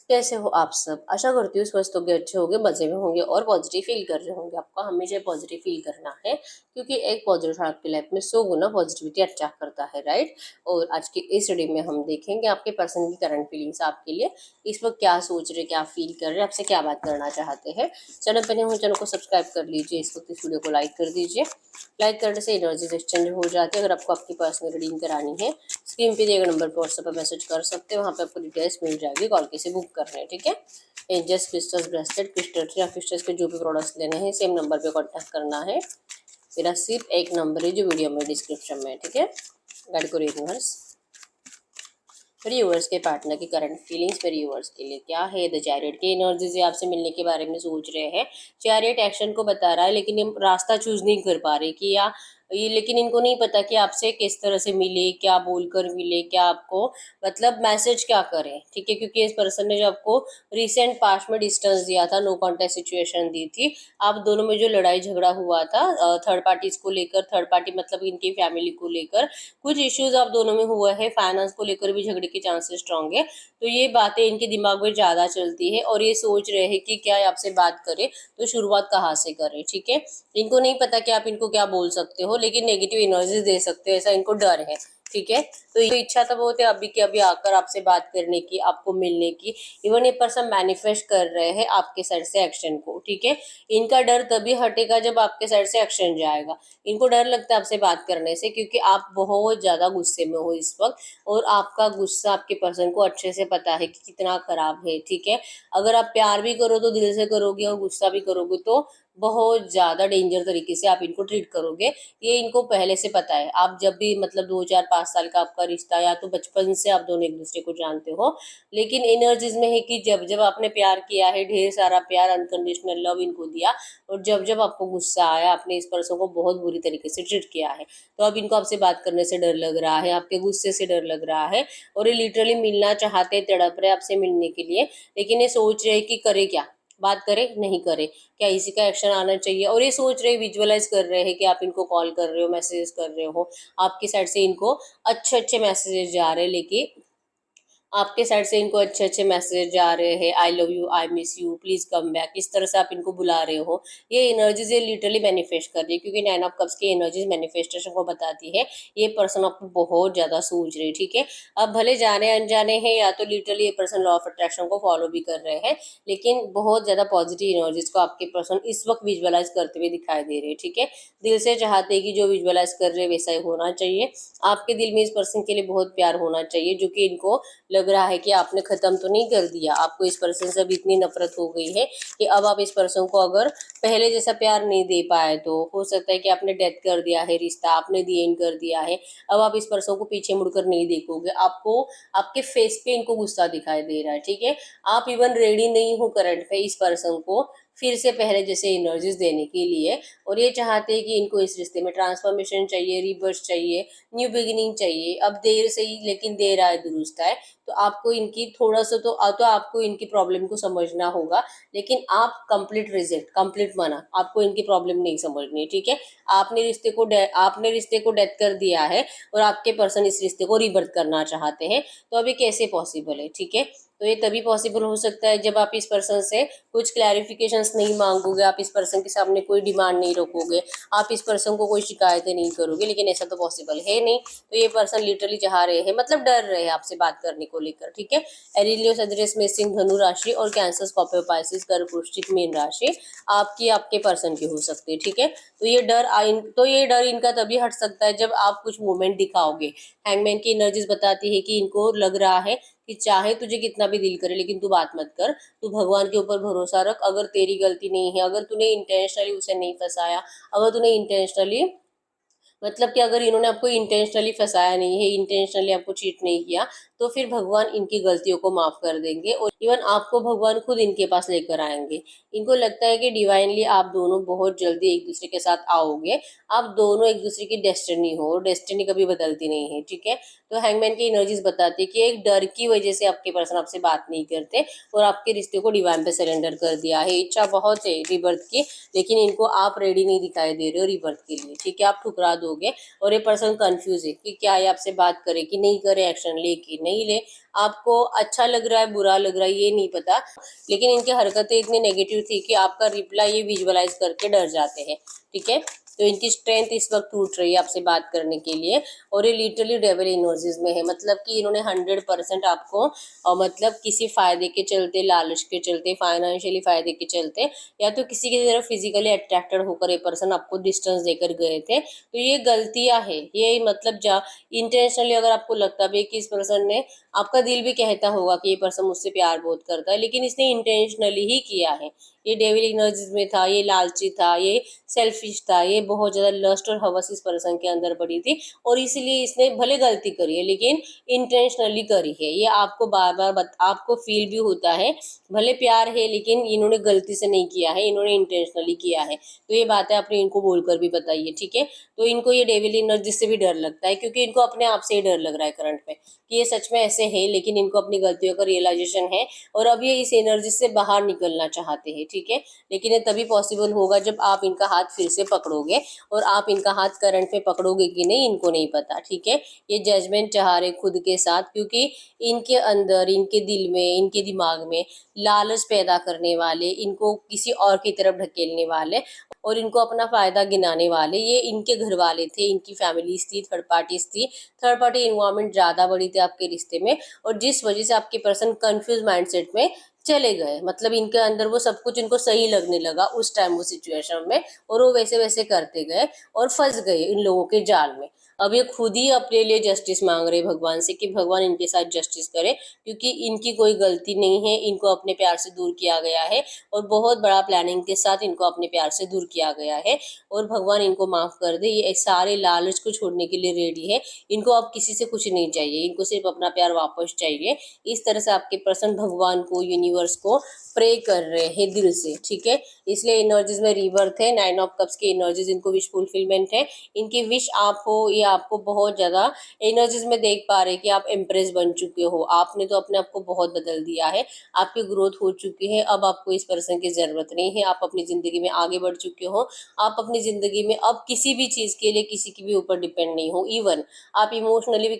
कैसे हो आप सब। आशा करती हूँ स्वस्थ होंगे, अच्छे होंगे, मजे में होंगे और पॉजिटिव फील कर रहे होंगे। आपको हमेशा पॉजिटिव फील करना है क्योंकि एक पॉजिटिव आपकी लाइफ में 100 गुना पॉजिटिविटी अच्छा करता है, राइट। और आज की इस वीडियो में हम देखेंगे आपके पर्सन की करंट फीलिंग्स आपके लिए इस वक्त क्या सोच रहे, क्या फील कर रहे, आपसे क्या बात करना चाहते हैं। चैनल पर नहीं हो चैनल को सब्सक्राइब कर लीजिए, इस वक्त इस वीडियो को लाइक कर दीजिए। लाइक करने से एनर्जीज एक्सचेंज हो जाती है। अगर आपको आपकी पर्सनल रीडिंग करानी है, स्क्रीन पे दिए गए नंबर पर व्हाट्सएप पर मैसेज कर सकते हैं, वहाँ पे आपको डिटेल्स मिल जाएगी, कॉल कैसे बुक करना है, ठीक है। एंजल्स, क्रिस्टल्स, ब्रेसलेट, क्रिस्टल्स या फिस्टल्स के जो भी प्रोडक्ट्स लेने हैं सेम नंबर पे कांटेक्ट करना है। मेरा सिर्फ एक नंबर है जो वीडियो में डिस्क्रिप्शन में है, ठीक है। गाइड को यूनिवर्स, मेरे व्यूअर्स के पार्टनर की करंट फीलिंग्स मेरे व्यूअर्स के लिए क्या है। द चैरियट की एनर्जीज आपसे मिलने के बारे में सोच रहे हैं। चैरियट एक्शन को बता रहा है लेकिन ये रास्ता चूज नहीं कर पा रहे कि या ये, लेकिन इनको नहीं पता कि आपसे किस तरह से मिले, क्या बोलकर मिले, क्या आपको मतलब मैसेज क्या करें, ठीक है। क्योंकि इस पर्सन ने जो आपको रिसेंट पास्ट में डिस्टेंस दिया था, नो कॉन्टेक्ट सिचुएशन दी थी, आप दोनों में जो लड़ाई झगड़ा हुआ था थर्ड पार्टीज को लेकर, थर्ड पार्टी मतलब इनकी फैमिली को लेकर कुछ इश्यूज आप दोनों में हुआ है, फाइनेंस को लेकर भी झगड़े के चांसेस स्ट्रांग है। तो ये बातें इनके दिमाग में ज्यादा चलती है और ये सोच रहे हैं कि क्या आपसे बात करें तो शुरुआत कहाँ से करें, ठीक है। इनको नहीं पता कि आप इनको क्या बोल सकते हो, लेकिन नेगेटिव एनर्जी दे सकते हो ऐसा इनको डर है, ठीक है। तो ये इच्छा तो बहुत है अभी कि अभी आकर आपसे बात करने की, आपको मिलने की। इवन ये पर्सन मैनिफेस्ट कर रहे हैं आपके साइड से एक्शन को, ठीक है। इनका डर तभी हटेगा जब आपके साइड से एक्शन जाएगा। इनको डर लगता है आपसे बात करने से क्योंकि आप बहुत ज्यादा गुस्से में हो इस वक्त, और आपका गुस्सा आपके पर्सन को अच्छे से पता है कि कितना खराब है, ठीक है। अगर आप प्यार भी करो तो दिल से करोगे और गुस्सा भी करोगे तो बहुत ज्यादा डेंजर तरीके से आप इनको ट्रीट करोगे। ये इनको पहले से पता है। आप जब भी मतलब 2 4 5 साल का आपका रिश्ता, या तो बचपन से आप दोनों एक दूसरे को जानते हो, लेकिन एनर्जीज में है कि जब जब आपने प्यार किया है, ढेर सारा प्यार, अनकंडीशनल लव इनको दिया, और जब जब आपको गुस्सा आया आपने इस पर्सन को बहुत बुरी तरीके से ट्रीट किया है। तो अब इनको आपसे बात करने से डर लग रहा है, आपके गुस्से से डर लग रहा है, और ये लिटरली मिलना चाहते, तड़प रहे आपसे मिलने के लिए। लेकिन ये सोच रहे कि करे क्या, बात करे नहीं करे, क्या इसी का एक्शन आना चाहिए। और ये सोच रहे, विजुअलाइज कर रहे हैं कि आप इनको कॉल कर रहे हो, मैसेजेस कर रहे हो, आपकी साइड से इनको अच्छे अच्छे मैसेजेस जा रहे हैं, लेकिन आपके साइड से इनको अच्छे अच्छे मैसेज जा रहे हैं, I love you, I miss you, please come back, इस तरह से आप इनको बुला रहे हो। ये एनर्जीज ये लिटरली मैनिफेस्ट कर रही है क्योंकि 9 ऑफ कप्स की एनर्जीज मैनिफेस्टेशन को बताती है। ये पर्सन आपको बहुत ज्यादा सोच रहे हैं, ठीक है। अब भले जाने अनजाने हैं या तो लिटरली ये पर्सन लॉ ऑफ अट्रैक्शन को फॉलो भी कर रहे हैं, लेकिन बहुत ज्यादा पॉजिटिव एनर्जीज को आपके पर्सन इस वक्त विजुअलाइज करते हुए दिखाई दे रहे हैं, ठीक है। दिल से चाहते हैं कि जो विजुअलाइज कर रहे हैं वैसा ही होना चाहिए। आपके दिल में इस पर्सन के लिए बहुत प्यार होना चाहिए, जो कि इनको लग रहा है कि आपने खत्म तो नहीं कर दिया। आपको इस पर्सन से अब इतनी नफरत हो गई है कि अब आप इस पर्सन को अगर पहले जैसा प्यार नहीं दे पाए तो हो सकता है कि आपने डेथ कर दिया है, रिश्ता आपने दी एंड कर दिया है। अब आप इस पर्सन को पीछे मुड़कर नहीं देखोगे, आपको आपके फेस पे इनको गुस्सा दिखाई दे रहा है, ठीक है। आप इवन रेडी नहीं हो करंट पे इस पर्सन को फिर से पहले जैसे एनर्जीज देने के लिए। और ये चाहते हैं कि इनको इस रिश्ते में ट्रांसफॉर्मेशन चाहिए, रिबर्थ चाहिए, न्यू बिगिनिंग चाहिए। अब देर से ही लेकिन देर आए दुरुस्त है। तो आपको इनकी थोड़ा सा तो आपको इनकी प्रॉब्लम को समझना होगा, लेकिन आप कंप्लीट रिजेक्ट, कंप्लीट मना, आपको इनकी प्रॉब्लम नहीं समझनी है, ठीक है। आपने रिश्ते को डेथ कर दिया है और आपके पर्सन इस रिश्ते को रिबर्थ करना चाहते हैं। तो अभी कैसे पॉसिबल है, ठीक है। तो ये तभी पॉसिबल हो सकता है जब आप इस पर्सन से कुछ क्लैरिफिकेशंस नहीं मांगोगे, आप इस पर्सन के सामने कोई डिमांड नहीं रखोगे, आप इस पर्सन को कोई शिकायतें नहीं करोगे, लेकिन ऐसा तो पॉसिबल है नहीं। तो ये पर्सन लिटरली चाह रहे हैं, मतलब डर रहे हैं आपसे बात करने को लेकर, ठीक है। एरिलियो सजरेस में सिंह धनु राशि और कैंसर स्कॉर्पियो पाइसिस कर्क वृश्चिक मीन राशि आपके पर्सन की हो सकती है, ठीक है। तो ये डर इनका तभी हट सकता है जब आप कुछ मूवमेंट दिखाओगे। हैंगमैन की एनर्जीज बताती है कि इनको लग रहा है कि चाहे तुझे कितना भी दिल करे लेकिन तू बात मत कर, तू भगवान के ऊपर भरोसा रख। अगर तेरी गलती नहीं है, अगर तूने इंटेंशनली उसे नहीं फंसाया, अगर तूने इंटेंशनली मतलब कि अगर इन्होंने आपको इंटेंशनली फंसाया नहीं है, इंटेंशनली आपको चीट नहीं किया, तो फिर भगवान इनकी गलतियों को माफ कर देंगे और इवन आपको भगवान खुद इनके पास लेकर आएंगे। इनको लगता है कि डिवाइनली आप दोनों बहुत जल्दी एक दूसरे के साथ आओगे, आप दोनों एक दूसरे की डेस्टिनी हो, और डेस्टिनी कभी बदलती नहीं है, ठीक है। तो हैंगमैन की एनर्जीज बताती है कि एक डर की वजह से आपके पर्सन आपसे बात नहीं करते और आपके रिश्ते को डिवाइन पे सरेंडर कर दिया है। इच्छा बहुत है रिबर्थ की, लेकिन इनको आप रेडी नहीं दिखाई दे रहे हो रिबर्थ के लिए, ठीक है। आप ठुकरा दोगे और ये पर्सन कंफ्यूज है कि क्या ये आपसे बात करे कि नहीं करे, एक्शन ले कि नहीं ले, आपको अच्छा लग रहा है बुरा लग रहा है ये नहीं पता, लेकिन इनकी हरकतें इतनी नेगेटिव थी कि आपका रिप्लाई ये विजुअलाइज करके डर जाते हैं। ठीक है, तो इनकी स्ट्रेंथ इस वक्त टूट रही है आपसे बात करने के लिए, और ये लिटरली डेविल एनर्जीज में है। मतलब कि इन्होंने 100% आपको मतलब किसी फायदे के चलते, लालच के चलते, फाइनेंशियली फायदे के चलते, या तो किसी की तरफ फिजिकली अट्रैक्टेड होकर ये पर्सन आपको डिस्टेंस देकर गए थे। तो ये गलतियां है, ये मतलब जा इंटेंशनली अगर आपको लगता भी कि इस पर्सन ने, आपका दिल भी कहता होगा कि ये पर्सन मुझसे प्यार बहुत करता है, लेकिन इसने इंटेंशनली ही किया है। ये डेविल एनर्जीज में था, ये लालची था, ये सेल्फिश था, ये बहुत ज्यादा लस्ट और हवस इस पर्सन के अंदर पड़ी थी, और इसलिए इसने भले गलती करी है लेकिन इंटेंशनली करी है। ये आपको बार बार आपको फील भी होता है, भले प्यार है लेकिन इन्होंने गलती से नहीं किया है, इन्होंने इंटेंशनली किया है। तो ये बातें आपने इनको बोलकर भी बताइए। ठीक है, तो इनको ये डेविल एनर्जी से भी डर लगता है, क्योंकि इनको अपने आप से ही डर लग रहा है करंट में कि ये सच में ऐसे है, लेकिन इनको अपनी गलतियों का रियलाइजेशन है और अब ये इस एनर्जी से बाहर निकलना चाहते हैं। ठीक है, लेकिन ये तभी पॉसिबल होगा जब आप इनका हाथ फिर से पकड़ोगे, और आप इनका हाथ करंट में पकड़ोगे कि नहीं इनको नहीं पता। ठीक है, ये जजमेंट चाह रहे खुद के साथ, क्योंकि इनके अंदर, इनके दिल में, इनके दिमाग में लालच पैदा करने वाले, इनको किसी और की तरफ ढकेलने वाले और इनको अपना फायदा गिनाने वाले ये इनके घर वाले थे, इनकी फैमिलीज थी, थर्ड पार्टीज थी। थर्ड पार्टी इन्वॉल्वमेंट ज्यादा बड़ी थी आपके रिश्ते में, और जिस वजह से आपके पर्सन कंफ्यूज माइंडसेट में चले गए। मतलब इनके अंदर वो सब कुछ इनको सही लगने लगा उस टाइम, वो सिचुएशन में, और वो वैसे वैसे करते गए और फंस गए इन लोगों के जाल में। अब ये खुद ही अपने लिए जस्टिस मांग रहे भगवान से कि भगवान इनके साथ जस्टिस करे, क्योंकि इनकी कोई गलती नहीं है, इनको अपने प्यार से दूर किया गया है, और बहुत बड़ा प्लानिंग के साथ इनको अपने प्यार से दूर किया गया है। और भगवान इनको माफ कर दे, ये सारे लालच को छोड़ने के लिए रेडी है। इनको अब किसी से कुछ नहीं चाहिए, इनको सिर्फ अपना प्यार वापस चाहिए। इस तरह से आपके पर्सन भगवान को, यूनिवर्स को प्रे कर रहे हैं दिल से। ठीक है, इसलिए एनर्जीज में रीबर्थ है, 9 ऑफ कप्स की एनर्जीज, इनको विश फुलफिलमेंट है। इनकी विश आप हो, ये आपको बहुत ज्यादा एनर्जीज में देख पा रहे कि आप एम्प्रेस बन चुके हो, आपने तो अपने आप को बहुत बदल दिया है, आपकी ग्रोथ हो चुकी है, अब आपको इस पर्सन की जरूरत नहीं है, आप अपनी जिंदगी में आगे बढ़ चुके हो। आप अपनी जिंदगी में अब किसी भी चीज के लिए किसी के भी ऊपर डिपेंड नहीं हो, इवन आप इमोशनली भी अब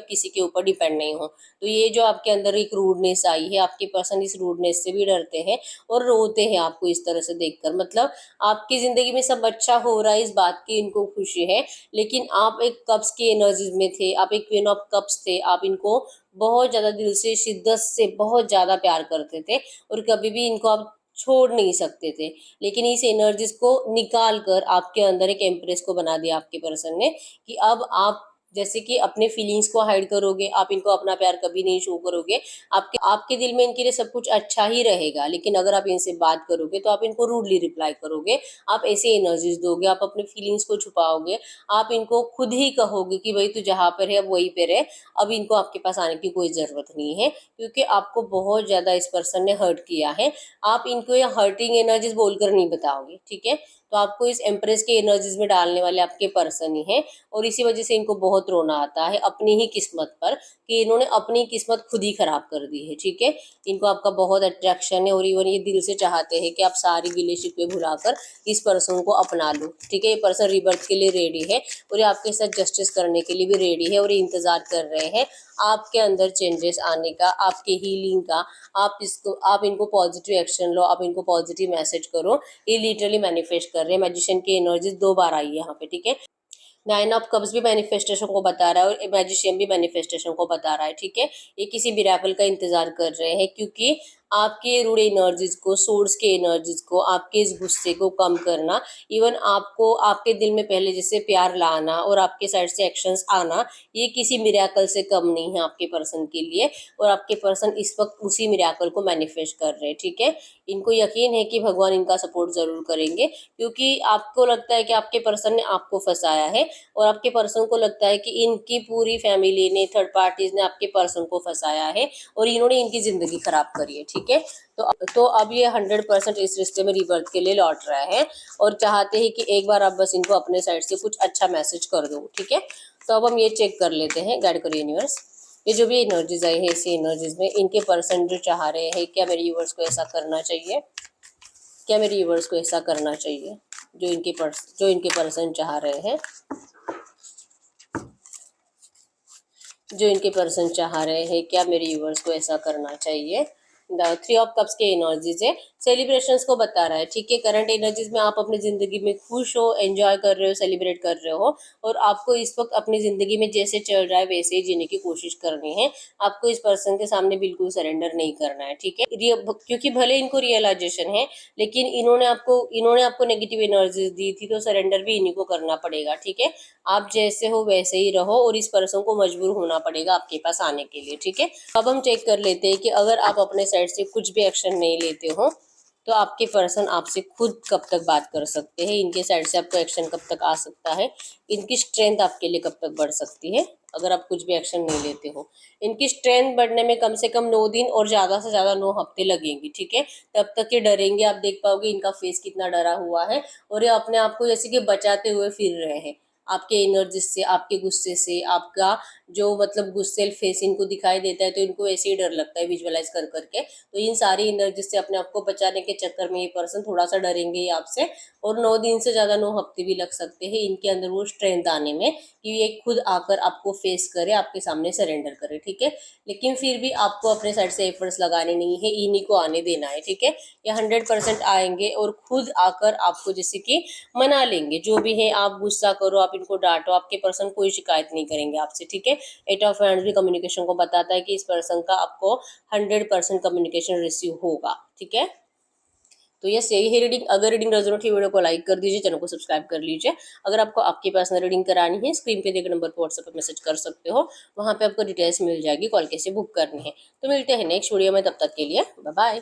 किसी के ऊपर डिपेंड नहीं हो। तो ये जो आपके अंदर एक रूडनेस आई है, आपके पर्सन इस रूडनेस से भी डरते हैं और रोते हैं आपको इस तरह से देखकर। मतलब आपकी जिंदगी में सब अच्छा हो रहा है, इस बात की इनको खुशी है, लेकिन आप एक कप्स की एनर्जीज में थे, आप एक क्वीन ऑफ कप्स थे, आप इनको बहुत ज्यादा दिल से, शिद्दत से बहुत ज्यादा प्यार करते थे, और कभी भी इनको आप छोड़ नहीं सकते थे। लेकिन इस एनर्जीज को निकाल कर आपके अंदर एक एम्प्रेस को बना दिया आपके पर्सन ने, कि अब आप जैसे कि अपने फीलिंग्स को हाइड करोगे, आप इनको अपना प्यार कभी नहीं शो करोगे, आपके आपके दिल में इनके लिए सब कुछ अच्छा ही रहेगा, लेकिन अगर आप इनसे बात करोगे तो आप इनको रूडली रिप्लाई करोगे, आप ऐसे एनर्जीज दोगे, आप अपने फीलिंग्स को छुपाओगे, आप इनको खुद ही कहोगे कि भाई तू जहाँ पर है अब वहीं पे रहे, अब इनको आपके पास आने की कोई जरूरत नहीं है, क्योंकि आपको बहुत ज्यादा इस पर्सन ने हर्ट किया है। आप इनको ये हर्टिंग एनर्जीज बोलकर नहीं बताओगे। ठीक है, तो आपको इस एम्प्रेस के एनर्जीज में डालने वाले आपके पर्सन ही है, और इसी वजह से इनको बहुत रोना आता है अपनी ही किस्मत पर, कि इन्होंने अपनी किस्मत खुद ही खराब कर दी है। ठीक है, इनको आपका बहुत अट्रैक्शन है, और इवन ये दिल से चाहते हैं कि आप सारी गिले शिकवे भुलाकर इस पर्सन को अपना लो। ठीक है, ये पर्सन रिबर्थ के लिए रेडी है, और ये आपके साथ जस्टिस करने के लिए भी रेडी है, और ये इंतजार कर रहे हैं आपके अंदर चेंजेस आने का, आपके हीलिंग का। आप इनको पॉजिटिव एक्शन लो, आप इनको पॉजिटिव मैसेज करो। ये लिटरली मैनिफेस्ट कर रहे हैं। मैजिशियन की एनर्जी 2 बार आई है यहाँ पे। ठीक है, 9 ऑफ कप्स भी मैनिफेस्टेशन को बता रहा है, और मैजिशियन भी मैनिफेस्टेशन को बता रहा है। ठीक है, ये किसी मिरेकल का इंतजार कर रहे हैं, क्योंकि आपके रूढ़ एनर्जीज को, सोर्स के एनर्जीज को, आपके इस गुस्से को कम करना, इवन आपको आपके दिल में पहले जैसे प्यार लाना और आपके साइड से एक्शंस आना, ये किसी मिरेकल से कम नहीं है आपके पर्सन के लिए, और आपके पर्सन इस वक्त उसी मिरेकल को मैनिफेस्ट कर रहे हैं। ठीक है, इनको यकीन है कि भगवान इनका सपोर्ट जरूर करेंगे, क्योंकि आपको लगता है कि आपके पर्सन ने आपको फंसाया है, और आपके पर्सन को लगता है कि इनकी पूरी फैमिली ने, थर्ड पार्टीज ने आपके पर्सन को फंसाया है, और इन्होंने इनकी जिंदगी खराब करी है। ठीक है, तो अब ये 100% इस रिश्ते में रिबर्थ के लिए लौट रहा है, और चाहते हैं कि एक बार आप बस इनको अपने साइड से कुछ अच्छा मैसेज कर दो। ठीक है, तो अब हम ये चेक कर लेते हैं, गाइड करो यूनिवर्स, ये जो भी एनर्जीज आई है, इसी एनर्जीज में इनके पर्सन जो चाह रहे हैं, क्या मेरे यूनिवर्स को ऐसा करना चाहिए, क्या मेरे यूनिवर्स को ऐसा करना चाहिए जो इनके पर्सन चाह रहे हैं। जो इनके पर्सन चाह रहे हैं, क्या मेरे व्यूअर्स को ऐसा करना चाहिए। द 3 ऑफ कप्स के एनर्जीज है, सेलिब्रेशंस को बता रहा है, ठीक है। करंट एनर्जीज में आप अपनी जिंदगी में खुश हो, एंजॉय कर रहे हो, सेलिब्रेट कर रहे हो, और आपको इस वक्त अपनी जिंदगी में जैसे चल रहा है वैसे ही जीने की कोशिश करनी है। आपको इस पर्सन के सामने बिल्कुल सरेंडर नहीं करना है, ठीक है। क्योंकि भले इनको रियलाइजेशन है, लेकिन इन्होंने आपको नेगेटिव एनर्जीज दी थी, तो सरेंडर भी इन्हीं को करना पड़ेगा, ठीक है। आप जैसे हो वैसे ही रहो, और इस पर्सन को मजबूर होना पड़ेगा आपके पास आने के लिए, ठीक है। अब हम चेक कर लेते हैं कि अगर आप अपने साइड से कुछ भी एक्शन नहीं लेते हो, तो आपके पर्सन आपसे खुद कब तक बात कर सकते हैं, इनके साइड से आपको एक्शन कब तक आ सकता है, इनकी स्ट्रेंथ आपके लिए कब तक बढ़ सकती है अगर आप कुछ भी एक्शन नहीं लेते हो। इनकी स्ट्रेंथ बढ़ने में कम से कम 9 दिन और ज़्यादा से ज़्यादा 9 हफ्ते लगेंगे, ठीक है। तब तक ये डरेंगे, आप देख पाओगे इनका फेस कितना डरा हुआ है, और ये अपने आप को जैसे कि बचाते हुए फिर रहे हैं आपके एनर्जी से, आपके गुस्से से। आपका जो मतलब गुस्सेल फेस इनको दिखाई देता है, तो इनको ऐसे ही डर लगता है विजुअलाइज कर करके। तो इन सारी एनर्जी से अपने आप को बचाने के चक्कर में ये पर्सन थोड़ा सा डरेंगे ही आपसे, और 9 दिन से ज़्यादा 9 हफ्ते भी लग सकते हैं इनके अंदर वो स्ट्रेंथ आने में, कि ये खुद आकर आपको फेस करे, आपके सामने सरेंडर करे, ठीक है। लेकिन फिर भी आपको अपने साइड से एफर्ट्स लगाने नहीं है, इन्हीं को आने देना है, ठीक है। ये 100% आएंगे और खुद आकर आपको जैसे कि मना लेंगे। जो भी है आप गुस्सा करो, आप इनको डांटो, आपके पर्सन कोई शिकायत नहीं करेंगे आपसे, ठीक है। 8 ऑफ हैंड्स भी कम्युनिकेशन को बताता है कि इस पर्सन का आपको 100% कम्युनिकेशन रिसीव होगा, ठीक है। तो यस, यही है रीडिंग। अगर रीडिंग रेजोनेट की वीडियो को लाइक कर दीजिए, चैनल को सब्सक्राइब कर लीजिए। अगर आपको आपकी पर्सनल रीडिंग करानी है, स्क्रीन पे दिए गए नंबर पर व्हाट्सएप पर मैसेज कर सकते हो, वहाँ पे आपको डिटेल्स मिल जाएगी, कॉल कैसे बुक करनी है। तो मिलते हैं नेक्स्ट वीडियो में, तब तक के लिए बाय बाय।